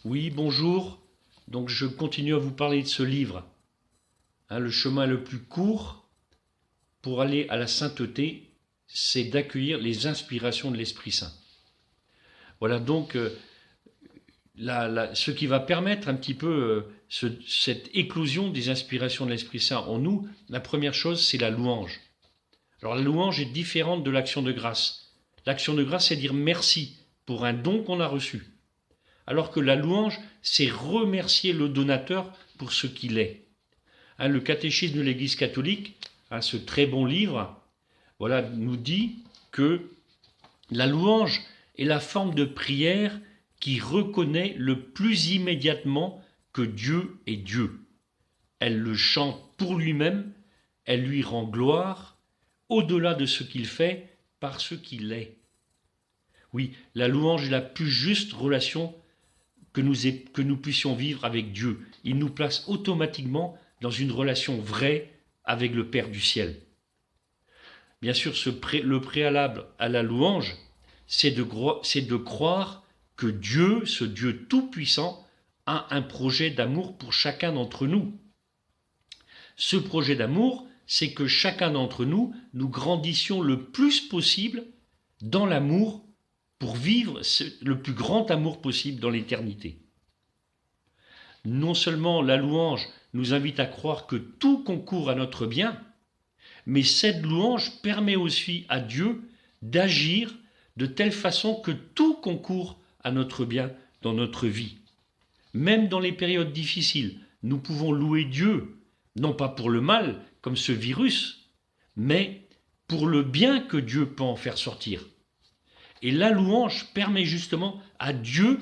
Oui, bonjour. Donc je continue à vous parler de ce livre. Le chemin le plus court pour aller à la sainteté, c'est d'accueillir les inspirations de l'Esprit Saint. Voilà donc ce qui va permettre un petit peu cette éclosion des inspirations de l'Esprit Saint en nous. La première chose, c'est la louange. Alors la louange est différente de l'action de grâce. L'action de grâce, c'est dire merci pour un don qu'on a reçu. Alors que la louange, c'est remercier le donateur pour ce qu'il est. Le catéchisme de l'Église catholique, ce très bon livre, voilà, nous dit que la louange est la forme de prière qui reconnaît le plus immédiatement que Dieu est Dieu. Elle le chante pour lui-même, elle lui rend gloire, au-delà de ce qu'il fait, par ce qu'il est. Oui, la louange est la plus juste relation que nous puissions vivre avec Dieu. Il nous place automatiquement dans une relation vraie avec le Père du ciel. Bien sûr, le préalable à la louange, c'est de croire que Dieu, ce Dieu tout-puissant, a un projet d'amour pour chacun d'entre nous. Ce projet d'amour, c'est que chacun d'entre nous, nous grandissions le plus possible dans l'amour pour vivre le plus grand amour possible dans l'éternité. Non seulement la louange nous invite à croire que tout concourt à notre bien, mais cette louange permet aussi à Dieu d'agir de telle façon que tout concourt à notre bien dans notre vie. Même dans les périodes difficiles, nous pouvons louer Dieu, non pas pour le mal, comme ce virus, mais pour le bien que Dieu peut en faire sortir. Et la louange permet justement à Dieu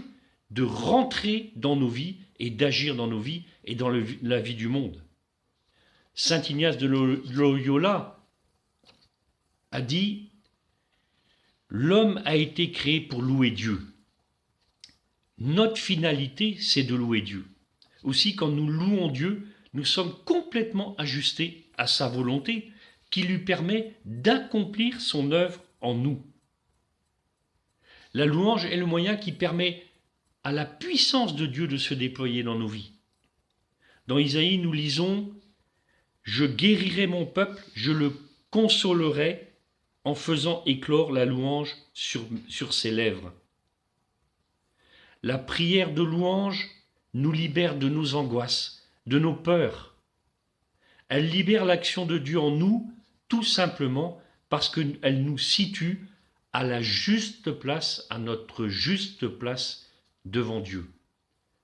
de rentrer dans nos vies et d'agir dans nos vies et dans la vie du monde. Saint Ignace de Loyola a dit « L'homme a été créé pour louer Dieu. Notre finalité, c'est de louer Dieu. Aussi, quand nous louons Dieu, nous sommes complètement ajustés à sa volonté qui lui permet d'accomplir son œuvre en nous. La louange est le moyen qui permet à la puissance de Dieu de se déployer dans nos vies. Dans Isaïe, nous lisons « Je guérirai mon peuple, je le consolerai en faisant éclore la louange sur ses lèvres. » La prière de louange nous libère de nos angoisses, de nos peurs. Elle libère l'action de Dieu en nous, tout simplement parce qu'elle nous situe à la juste place, à notre juste place devant Dieu.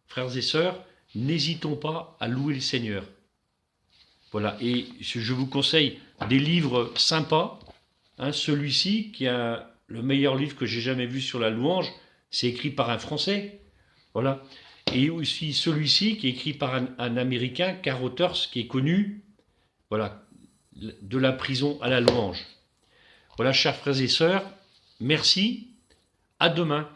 Frères et sœurs, n'hésitons pas à louer le Seigneur. Voilà, et je vous conseille des livres sympas. Celui-ci, qui est le meilleur livre que j'ai jamais vu sur la louange, c'est écrit par un Français. Voilà. Et aussi celui-ci, qui est écrit par un Américain, Carothers, qui est connu. Voilà, de la prison à la louange. Voilà, chers frères et sœurs, merci. À demain.